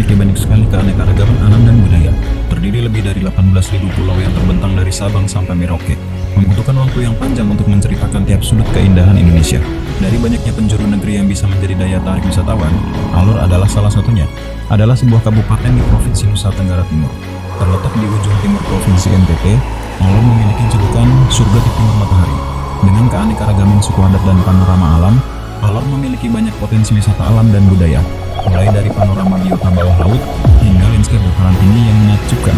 memiliki banyak sekali keanekaragaman alam dan budaya. Terdiri lebih dari 18.000 pulau yang terbentang dari Sabang sampai Merauke. Membutuhkan waktu yang panjang untuk menceritakan tiap sudut keindahan Indonesia. Dari banyaknya penjuru negeri yang bisa menjadi daya tarik wisatawan, Alor adalah salah satunya. Adalah sebuah kabupaten di Provinsi Nusa Tenggara Timur. Terletak di ujung timur Provinsi NTT, Alor memiliki julukan surga di timur matahari. Dengan keanekaragaman suku adat dan panorama alam, Alor memiliki banyak potensi wisata alam dan budaya, mulai dari panorama biota bawah laut hingga landscape dataran tinggi yang menakjubkan.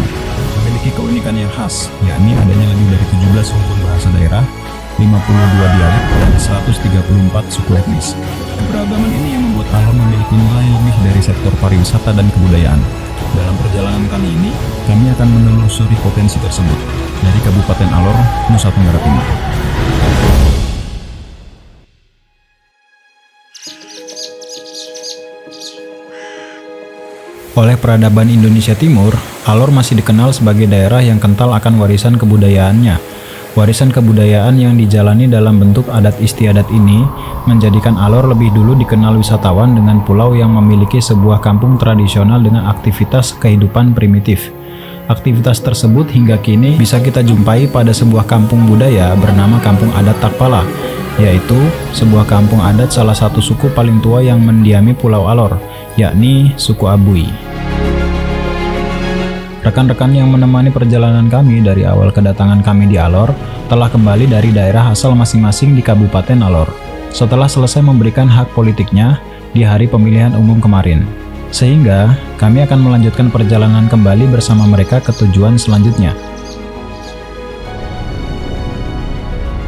Memiliki keunikan yang khas, yakni adanya lebih dari 17 rumpun bahasa daerah, 52 dialek, dan 134 suku etnis. Keberagaman ini yang membuat Alor memiliki nilai lebih dari sektor pariwisata dan kebudayaan. Dalam perjalanan kali ini, kami akan menelusuri potensi tersebut dari Kabupaten Alor, Nusa Tenggara Timur. Oleh peradaban Indonesia Timur, Alor masih dikenal sebagai daerah yang kental akan warisan kebudayaannya. Warisan kebudayaan yang dijalani dalam bentuk adat istiadat ini menjadikan Alor lebih dulu dikenal wisatawan dengan pulau yang memiliki sebuah kampung tradisional dengan aktivitas kehidupan primitif. Aktivitas tersebut hingga kini bisa kita jumpai pada sebuah kampung budaya bernama Kampung Adat Takpala, yaitu sebuah kampung adat salah satu suku paling tua yang mendiami Pulau Alor, yakni suku Abui. Rekan-rekan yang menemani perjalanan kami dari awal kedatangan kami di Alor telah kembali dari daerah asal masing-masing di Kabupaten Alor setelah selesai memberikan hak politiknya di hari pemilihan umum kemarin. Sehingga kami akan melanjutkan perjalanan kembali bersama mereka ke tujuan selanjutnya.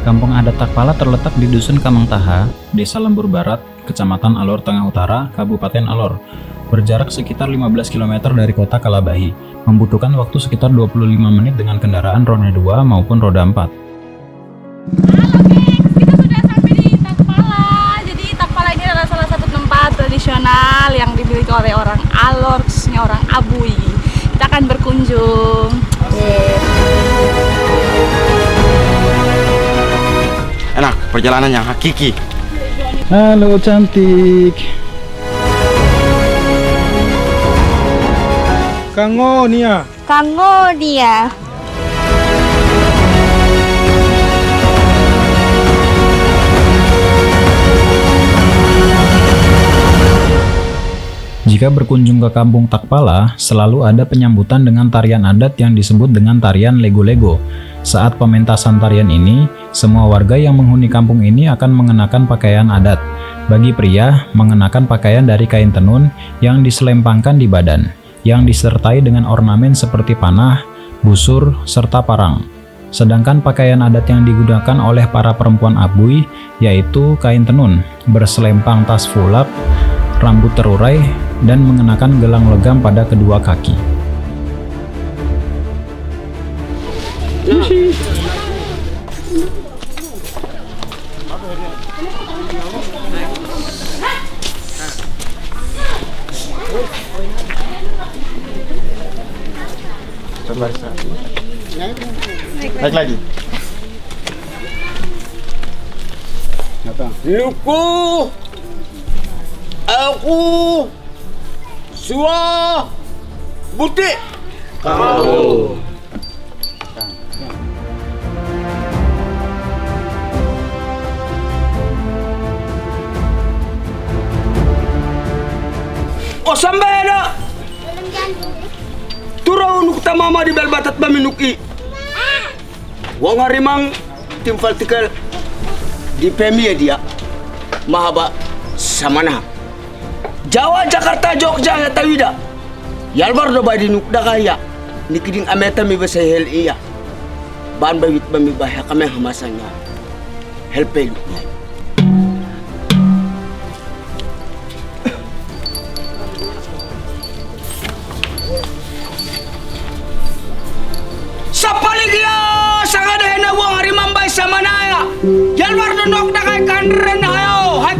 Kampung Adat Takpala terletak di Dusun Kamangtaha, Desa Lembur Barat, Kecamatan Alor Tengah Utara, Kabupaten Alor. Berjarak sekitar 15 km dari kota Kalabahi, membutuhkan waktu sekitar 25 menit dengan kendaraan roda 2 maupun roda 4. Halo gengs, kita sudah sampai di Takpala. Jadi Takpala ini adalah salah satu tempat tradisional yang dimiliki oleh orang Alor, khususnya orang Abui. Kita akan berkunjung. Enak, perjalanan yang hakiki. Halo cantik. Kangonia. Jika berkunjung ke Kampung Takpala, selalu ada penyambutan dengan tarian adat yang disebut dengan tarian lego-lego. Saat pementasan tarian ini, semua warga yang menghuni kampung ini akan mengenakan pakaian adat. Bagi pria, mengenakan pakaian dari kain tenun yang diselempangkan di badan, yang disertai dengan ornamen seperti panah, busur, serta parang. Sedangkan pakaian adat yang digunakan oleh para perempuan Abui yaitu kain tenun, berselempang tas fulap, rambut terurai, dan mengenakan gelang logam pada kedua kaki. Naik lagi. Nuku. Aku. Suah. Butik. Kau. Oh sampai dah. Turun nuk tamama di belbatat baminuki. Wong harimang tim vertikal di PMI dia. Mahaba samana. Jawa Jakarta Jogja ya tawida. Yalbar do badi nuk dakaya. Nikiding ameta mi basa hel iya. Ban bawit bami bahya kame hamasanya. Helpelu. Jalwar dondok dakai kandren hayo. Hat.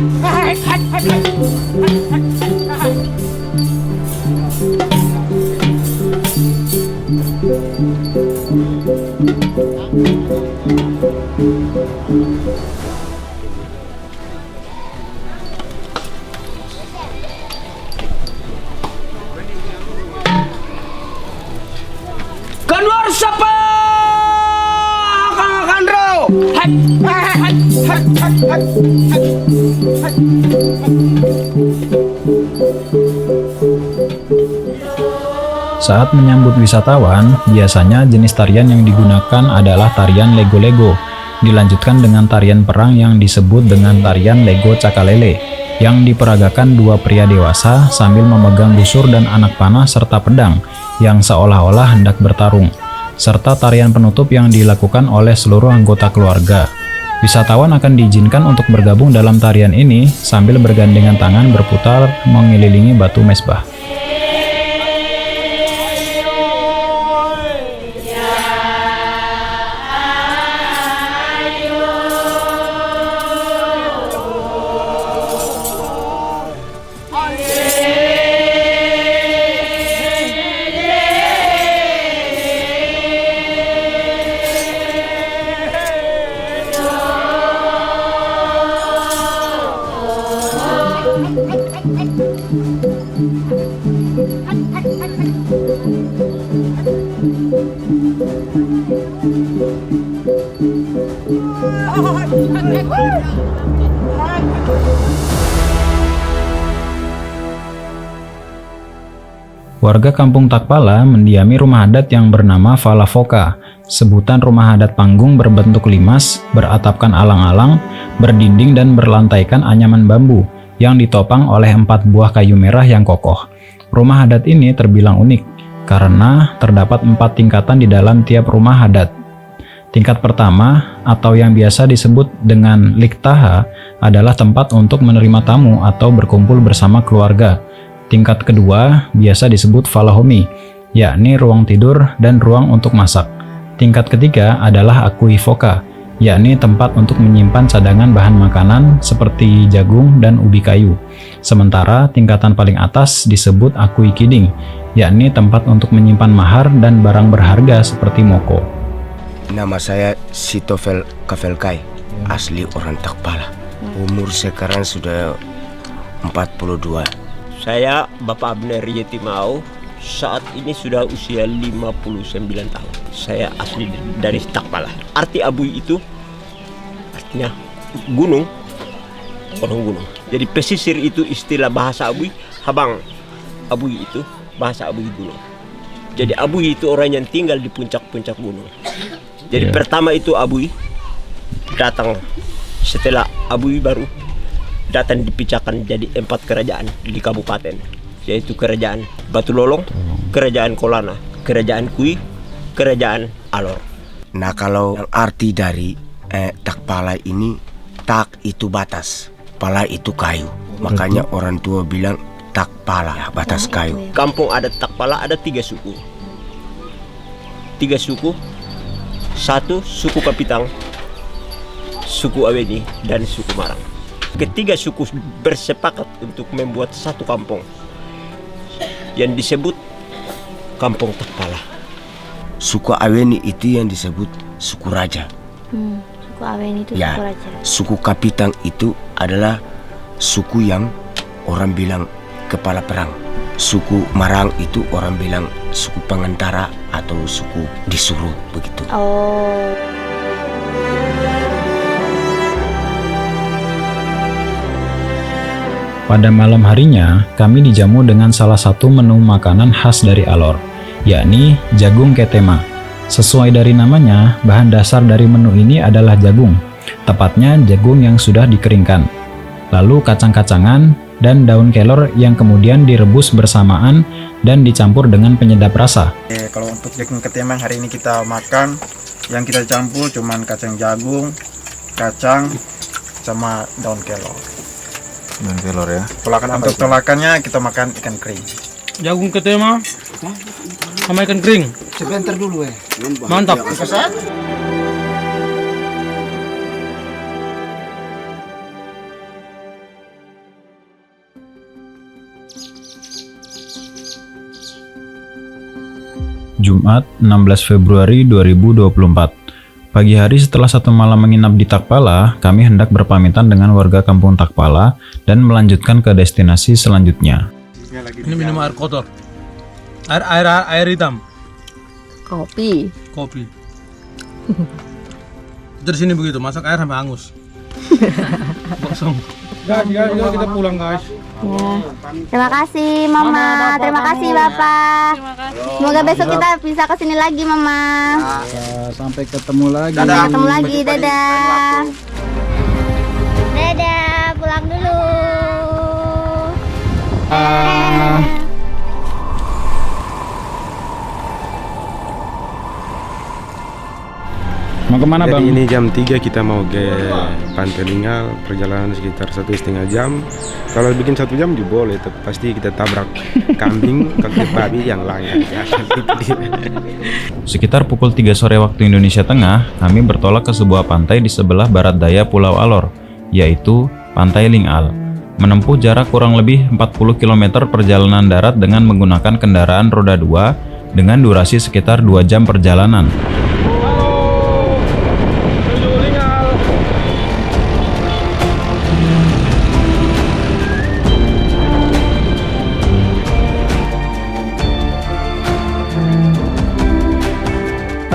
Saat menyambut wisatawan, biasanya jenis tarian yang digunakan adalah tarian lego-lego, dilanjutkan dengan tarian perang yang disebut dengan tarian lego cakalele, yang diperagakan dua pria dewasa sambil memegang busur dan anak panah serta pedang, yang seolah-olah hendak bertarung, serta tarian penutup yang dilakukan oleh seluruh anggota keluarga. Wisatawan akan diizinkan untuk bergabung dalam tarian ini sambil bergandengan tangan berputar mengelilingi batu mesbah. Warga kampung Takpala mendiami rumah adat yang bernama Falafoka, sebutan rumah adat panggung berbentuk limas, beratapkan alang-alang, berdinding dan berlantaikan anyaman bambu, yang ditopang oleh 4 buah kayu merah yang kokoh. Rumah adat ini terbilang unik, karena terdapat 4 tingkatan di dalam tiap rumah adat. Tingkat pertama, atau yang biasa disebut dengan liktaha, adalah tempat untuk menerima tamu atau berkumpul bersama keluarga. Tingkat kedua biasa disebut falahomi, yakni ruang tidur dan ruang untuk masak. Tingkat ketiga adalah akuifoka, yakni tempat untuk menyimpan cadangan bahan makanan seperti jagung dan ubi kayu. Sementara tingkatan paling atas disebut akuikiding, yakni tempat untuk menyimpan mahar dan barang berharga seperti moko. Nama saya Sitofel Kavelkai, asli orang Takpala. Umur sekarang sudah 42. Saya Bapak Abner Yetimau, saat ini sudah usia 59 tahun. Saya asli dari Takpala. Arti Abui itu artinya gunung, orang gunung. Jadi pesisir itu istilah bahasa Abui, Habang Abui itu bahasa Abui gunung. Jadi Abui itu orang yang tinggal di puncak-puncak gunung. Jadi pertama itu Abui datang, setelah Abui baru datang dipecahkan jadi 4 kerajaan di kabupaten, yaitu kerajaan Batu Lolong, kerajaan Kolana, kerajaan Kui, kerajaan Alor. Nah, kalau yang arti dari Takpala ini, tak itu batas, pala itu kayu. Makanya orang tua bilang Takpala, batas kayu. Kampung adat Takpala ada 3 suku. 3 suku. 1 suku Kapitang, suku Aweni, dan suku Marang. Ketiga suku bersepakat untuk membuat satu kampung yang disebut Kampung Takpala. Suku Aweni itu yang disebut suku raja. Suku Aweni itu Ya, suku raja. suku Kapitang itu adalah suku yang orang bilang kepala perang. Suku Marang itu orang bilang suku pengantara atau suku disuruh begitu. Oh. Pada malam harinya, kami dijamu dengan salah satu menu makanan khas dari Alor, yakni jagung ketema. Sesuai dari namanya, bahan dasar dari menu ini adalah jagung, tepatnya jagung yang sudah dikeringkan. Lalu kacang-kacangan dan daun kelor yang kemudian direbus bersamaan dan dicampur dengan penyedap rasa. Kalau untuk jagung ketema hari ini kita makan, yang kita campur cuman kacang jagung, kacang, sama daun kelor. Dan telur ya. Untuk tolakannya kita makan ikan kering. Jagung ketema sama ikan kering. Sebentar dulu Mantap. Jumat 16 Februari 2024. Pagi hari setelah 1 malam menginap di Takpala, kami hendak berpamitan dengan warga kampung Takpala dan melanjutkan ke destinasi selanjutnya. Ini minum air kotor. Air hitam. Kopi. Kopi. Dari sini begitu, masak air sampai hangus. Kosong. Guys, kita pulang guys. Ya. Terima kasih Mama, terima kasih Bapak. Terima kasih. Semoga besok kita bisa kesini lagi Mama. Sampai ketemu lagi. Sampai ketemu lagi, dadah. Dadah, pulang dulu. Mau kemana Jadi bang? ini jam 3 kita mau ke Pantai Lingal, perjalanan sekitar 1,5 jam. Kalau bikin 1 jam juga boleh, tapi pasti kita tabrak kambing, kaki babi yang lain. Sekitar pukul 3 sore waktu Indonesia Tengah, kami bertolak ke sebuah pantai di sebelah barat daya Pulau Alor, yaitu Pantai Lingal. Menempuh jarak kurang lebih 40 km perjalanan darat dengan menggunakan kendaraan roda 2 dengan durasi sekitar 2 jam perjalanan.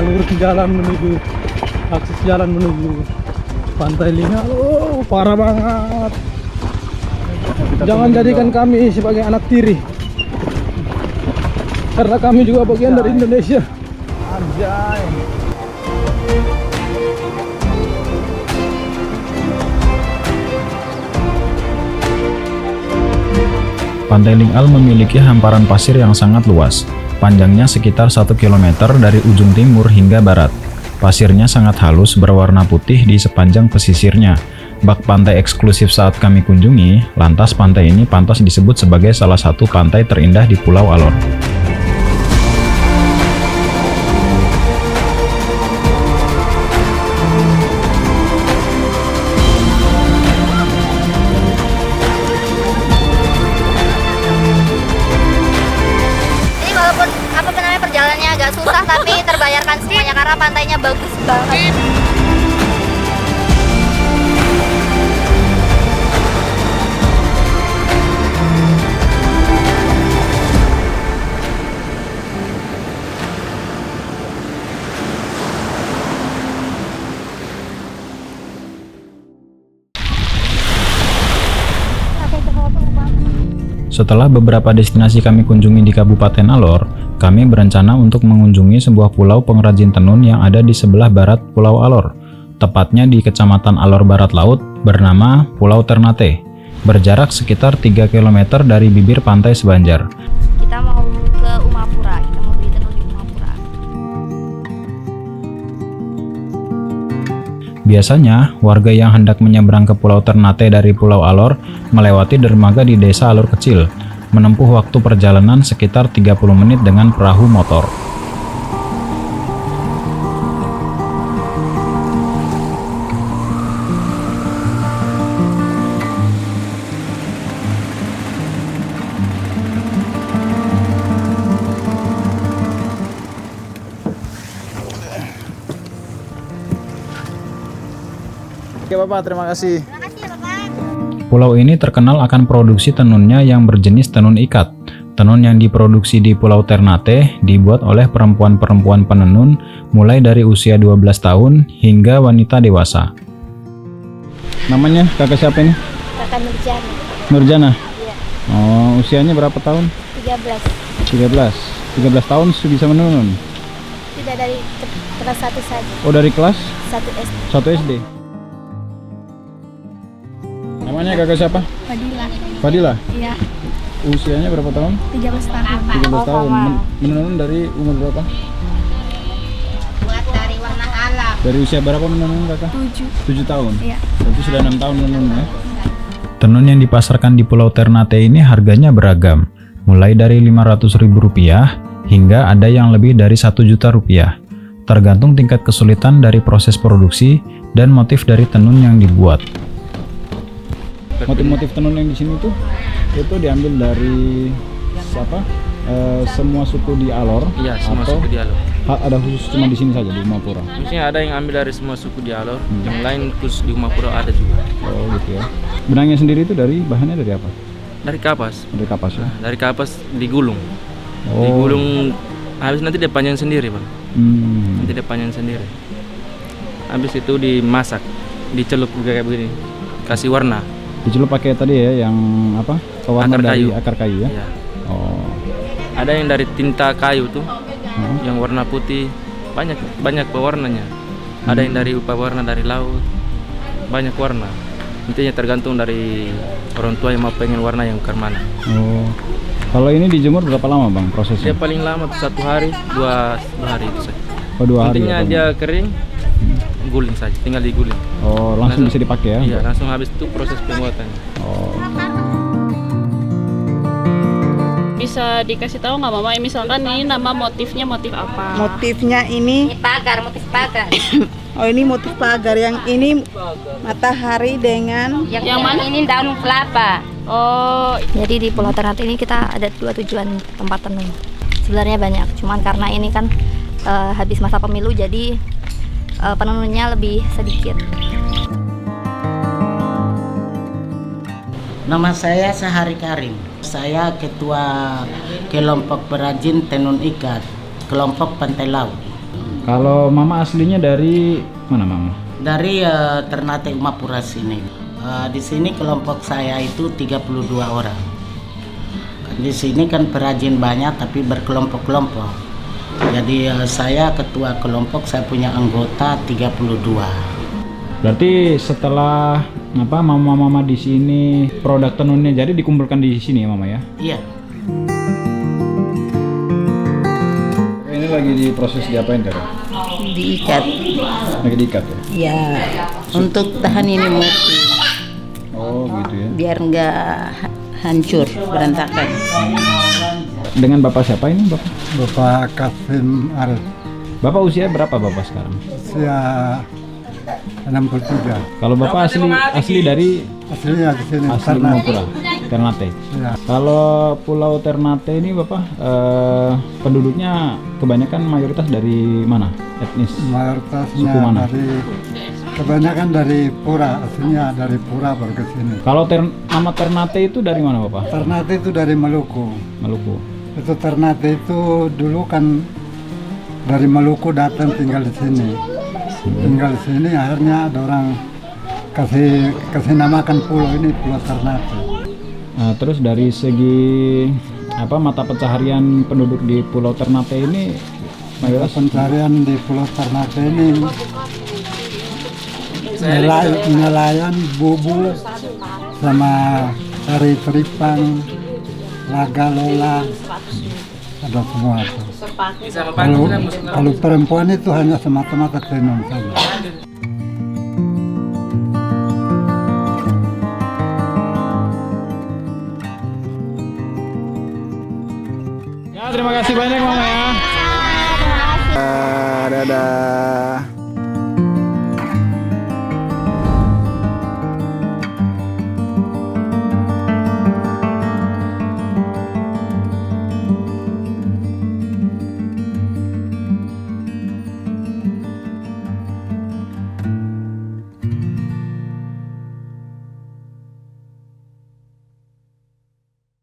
Lurus jalan menuju akses jalan menuju Pantai Lingal. Oh, parah banget. Jangan jadikan kami sebagai anak tiri, karena kami juga bagian dari Indonesia. Anjay. Pantai Lingal memiliki hamparan pasir yang sangat luas. Panjangnya sekitar 1 km dari ujung timur hingga barat. Pasirnya sangat halus berwarna putih di sepanjang pesisirnya. Bak pantai eksklusif saat kami kunjungi, lantas pantai ini pantas disebut sebagai salah satu pantai terindah di Pulau Alor. Perjalanannya agak susah tapi terbayarkan semuanya karena pantainya bagus banget. Setelah beberapa destinasi kami kunjungi di Kabupaten Alor, kami berencana untuk mengunjungi sebuah pulau pengrajin tenun yang ada di sebelah barat Pulau Alor, tepatnya di Kecamatan Alor Barat Laut, bernama Pulau Ternate, berjarak sekitar 3 km dari bibir pantai Sebanjar. Kita mau ke Umapura, kita mau beli tenun di Umapura. Biasanya, warga yang hendak menyeberang ke Pulau Ternate dari Pulau Alor melewati dermaga di Desa Alor Kecil, menempuh waktu perjalanan sekitar 30 menit dengan perahu motor. Oke Bapak, terima kasih. Terima kasih ya Bapak. Pulau ini terkenal akan produksi tenunnya yang berjenis tenun ikat. Tenun yang diproduksi di Pulau Ternate dibuat oleh perempuan-perempuan penenun mulai dari usia 12 tahun hingga wanita dewasa. Namanya kakak siapa ini? Kakak Nurjana. Nurjana. Iya. Oh, usianya berapa tahun? 13. 13 tahun sudah bisa menenun. Tidak dari kelas 1 saja. Oh, dari kelas 1 SD. 1 SD. Namanya kakak siapa? Fadila. Fadila. Iya, Usianya berapa tahun? 13 tahun. 13 tahun. Menenun dari umur berapa? Buat dari warna alam. Dari usia berapa menenun kakak? 7 tahun. Iya. Berarti sudah 6 tahun menenun ya. Tenun yang dipasarkan di Pulau Ternate ini harganya beragam, mulai dari Rp500.000 hingga ada yang lebih dari Rp1.000.000, tergantung tingkat kesulitan dari proses produksi dan motif dari tenun yang dibuat. Motif-motif tenun yang di sini tuh itu diambil dari siapa? Semua suku di Alor? Iya, semua atau suku di Alor. Ada khusus cuma di sini saja di Umapura? Maksudnya ada yang ambil dari semua suku di Alor, yang lain khusus di Umapura ada juga. Oh gitu ya. Benangnya sendiri itu dari bahannya dari apa? Dari kapas. Dari kapas ya. Dari kapas digulung. Oh. Digulung habis nanti dia panjang sendiri, Bang. Nanti dia panjang sendiri. Habis itu dimasak, dicelup kayak begini. Kasih warna. Dicelup pakai tadi ya yang apa? Pewarna Akar dari kayu. akar kayu ya. Iya. Oh. Ada yang dari tinta kayu tuh, yang warna putih, banyak pewarnanya. Ada yang dari pewarna dari laut, banyak warna. Intinya tergantung dari orang tua yang mau pengen warna yang ke mana. Oh. Kalau ini dijemur berapa lama bang prosesnya? Dia paling lama tuh 1 hari, 2 hari itu saja. Oh 2 hari. Intinya ya, Bang? dia kering, guling saja, tinggal diguling. Oh langsung bisa dipakai ya? Iya, langsung habis itu proses pembuatan. Oh. Bisa dikasih tahu nggak Mama? Misalkan ini nama motifnya motif apa? Motifnya ini Motif pagar. oh ini motif pagar, yang ini matahari dengan Yang mana? Ini daun kelapa. Oh, Jadi di Pulau Ternate ini kita ada 2 tujuan tempat tenun. Sebenarnya banyak, cuman karena ini kan habis masa pemilu jadi penenunnya lebih sedikit. Nama saya Sahari Karim. Saya ketua kelompok perajin tenun ikat, kelompok Pantai Laut. Kalau mama aslinya dari mana mama? Dari Ternate Umapura sini. Di sini kelompok saya itu 32 orang. Di sini kan perajin banyak tapi berkelompok-kelompok. Jadi saya ketua kelompok, saya punya anggota 32. Berarti setelah apa mama-mama di sini produk tenunnya jadi dikumpulkan di sini ya mama ya? Iya. Ini lagi diproses diapain Tero? Diikat. Lagi diikat ya? Ya, untuk tahan ini motif. Oh gitu ya. Biar nggak hancur, berantakan. Dengan bapak siapa ini bapak? Bapak Kasim Arif. Bapak usia berapa bapak sekarang? Usia 63. Kalau bapak asli dari Aslinya di sini. asli Umapura, Ternate. Ya. Kalau Pulau Ternate ini bapak penduduknya kebanyakan mayoritas dari mana? Etnis? Mayoritasnya Suku mana? kebanyakan dari Pura, aslinya dari Pura baru ke sini. Kalau nama Ternate itu dari mana bapak? Ternate itu dari Maluku. Maluku. Itu Ternate itu dulu kan dari Maluku datang tinggal di sini. Tinggal di sini akhirnya ada orang kasih namakan pulau ini Pulau Ternate. Nah, terus dari segi apa mata pencaharian penduduk di Pulau Ternate ini mayoritas Pencarian di Pulau Ternate ini nelayan, bubu, sama tari teripang, laga lola, ada semua itu. Kalau perempuan itu hanya semata-mata tenun saja. Ya, terima kasih banyak mama ya. Dadah.